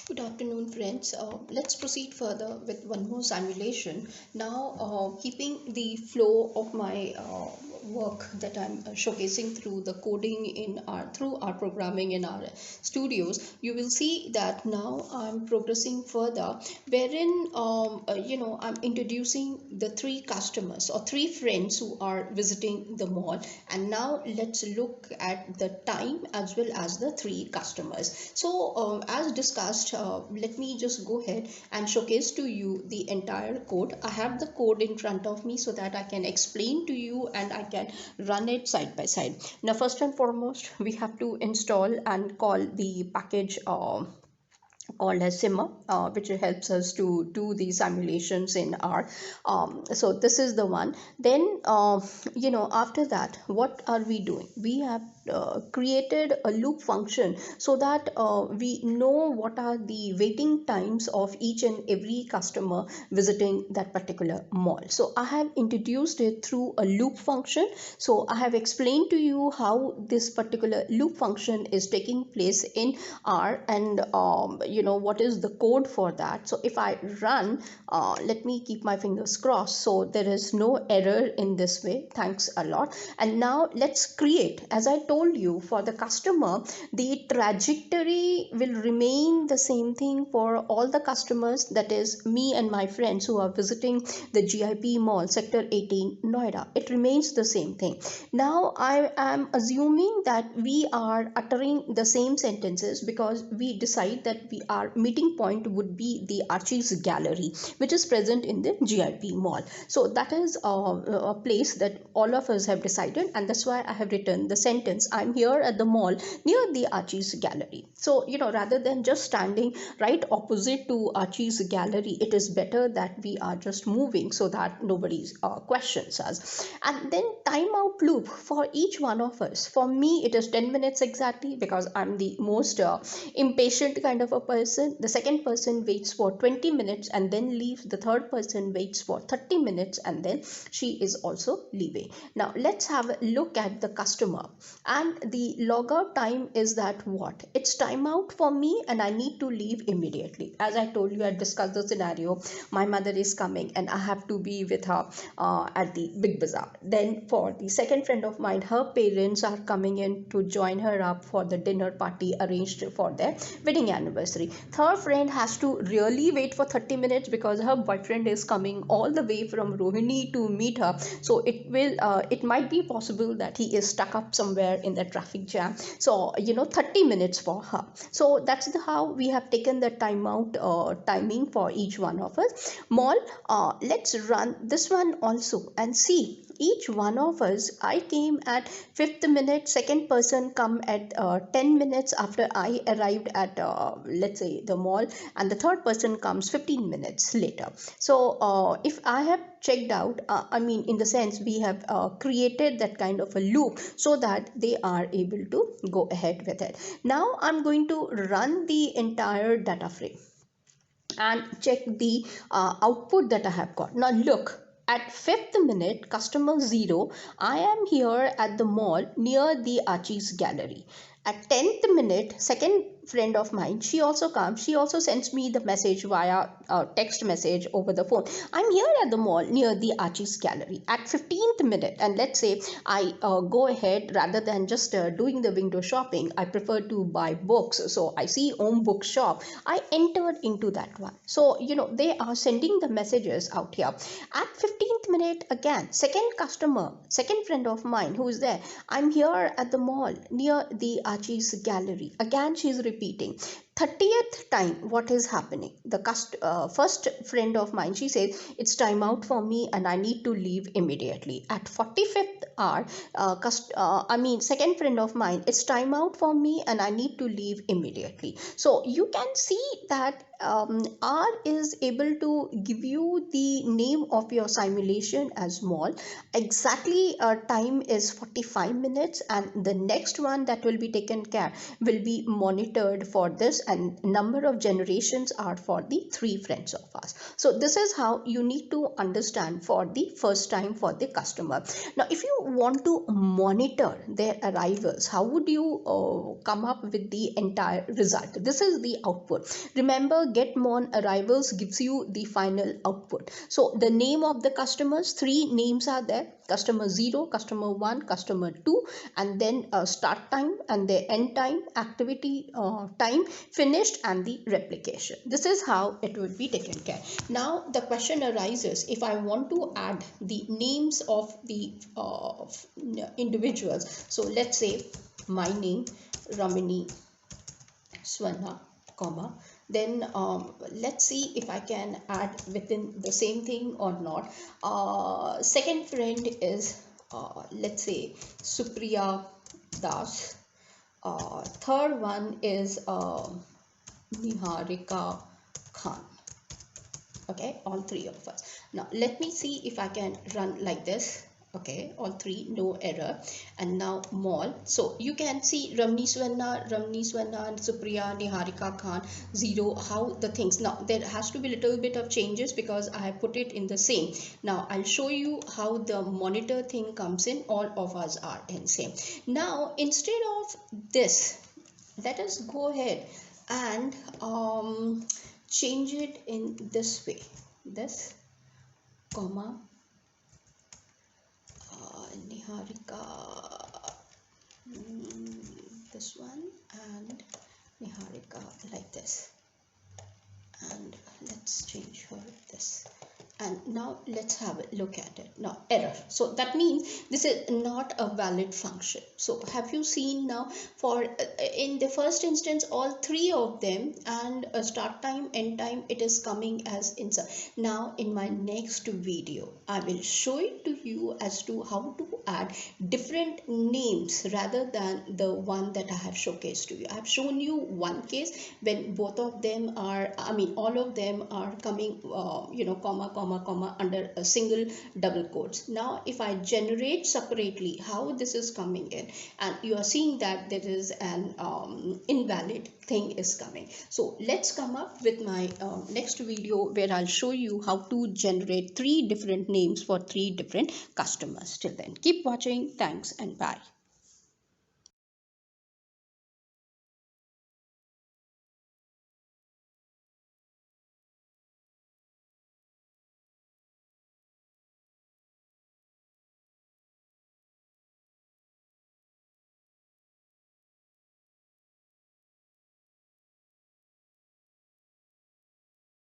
Good afternoon, friends. Let's proceed further with one more simulation. Now, keeping the flow of my work that I'm showcasing through the coding in our through our programming in our studios, you will see that now I'm progressing further, wherein I'm introducing the three customers or three friends who are visiting the mall. And now let's look at the time as well as the three customers. So, as discussed, let me just go ahead and showcase to you the entire code. I have the code in front of me so that I can explain to you and I can run it side by side. Now, first and foremost, we have to install and call the package called as Simmer, which helps us to do the simulations in R. So this is the one. Then, after that, what are we doing? We have created a loop function so that we know what are the waiting times of each and every customer visiting that particular mall. So I have introduced it through a loop function. So I have explained to you how this particular loop function is taking place in R, and what is the code for that. So if I run, let me keep my fingers crossed, so there is no error in this way. Thanks a lot. And now let's create, as I told you, for the customer, the trajectory will remain the same thing for all the customers, that is me and my friends who are visiting the GIP mall sector 18 Noida. It remains the same thing. Now I am assuming that we are uttering the same sentences because we decide that our meeting point would be the Archie's Gallery, which is present in the GIP mall. So that is a place that all of us have decided, and that's why I have written the sentence, I'm here at the mall near the Archie's Gallery. So, rather than just standing right opposite to Archie's Gallery, it is better that we are just moving so that nobody questions us. And then timeout loop for each one of us. For me, it is 10 minutes exactly because I'm the most impatient kind of a person. The second person waits for 20 minutes and then leaves. The third person waits for 30 minutes and then she is also leaving. Now let's have a look at the customer, and the logout time is that what? It's timeout for me and I need to leave immediately. As I told you, I discussed the scenario. My mother is coming and I have to be with her at the Big Bazaar. Then for the second friend of mine, her parents are coming in to join her up for the dinner party arranged for their wedding anniversary. Third friend has to really wait for 30 minutes because her boyfriend is coming all the way from Rohini to meet her. So it might be possible that he is stuck up somewhere in the traffic jam. So 30 minutes for her. So that's how we have taken the timeout timing for each one of us. Mall, let's run this one also and see each one of us. I came at 5th minute, second person come at 10 minutes after I arrived at let's say the mall, and the third person comes 15 minutes later. So if I have checked out, in the sense we have created that kind of a loop so that they are able to go ahead with it. Now I'm going to run the entire data frame and check the output that I have got. Now look, at 5th minute, customer 0, I am here at the mall near the Archie's Gallery. At 10th minute, second friend of mine, she also comes, she also sends me the message via text message over the phone, I'm here at the mall near the Archie's Gallery. At 15th minute, and let's say I go ahead, rather than just doing the window shopping, I prefer to buy books. So I see Om Book Shop, I entered into that one. So they are sending the messages out here. At 15th minute, again, second customer, second friend of mine who is there, I'm here at the mall near the Archie's Gallery. Again she is repeating. 30th time, what is happening? The first friend of mine, she says it's time out for me and I need to leave immediately. At 45th hour, second friend of mine, it's time out for me and I need to leave immediately. So you can see that R is able to give you the name of your simulation as mall. Exactly time is 45 minutes, and the next one that will be taken care will be monitored for this and number of generations are for the 3 friends of ours. So this is how you need to understand for the first time for the customer. Now if you want to monitor their arrivals, how would you come up with the entire result? This is the output. Remember, get mon arrivals gives you the final output. So the name of the customers, 3 names are there: customer 0, customer 1, customer 2, and then start time and the end time, activity time, finished, and the replication. This is how it would be taken care. Now the question arises, if I want to add the names of the individuals. So let's say my name, Ramini Swarna, comma, then let's see if I can add within the same thing or not. Second friend is let's say Supriya Das. Third one is Niharika Khan. Okay, all 3 of us. Now let me see if I can run like this. Okay, all 3, no error. And now mall. So you can see Ramni Swarna, Supriya, Niharika Khan, 0, how the things. Now there has to be a little bit of changes because I have put it in the same. Now I'll show you how the monitor thing comes in. All of us are in same. Now instead of this, let us go ahead and change it in this way. This, comma, Niharika, this one, and Niharika like this, and let's change her this. And now let's have a look at it. Now error. So that means this is not a valid function. So have you seen now, for in the first instance all 3 of them, and start time, end time, it is coming as insert. Now in my next video I will show it to you as to how to add different names rather than the one that I have showcased to you. I have shown you one case when both of them are, I mean all of them are coming comma under a single double quotes. Now if I generate separately how this is coming in, and you are seeing that there is an invalid thing is coming. So let's come up with my next video where I'll show you how to generate 3 different names for 3 different customers. Till then, keep watching. Thanks and bye.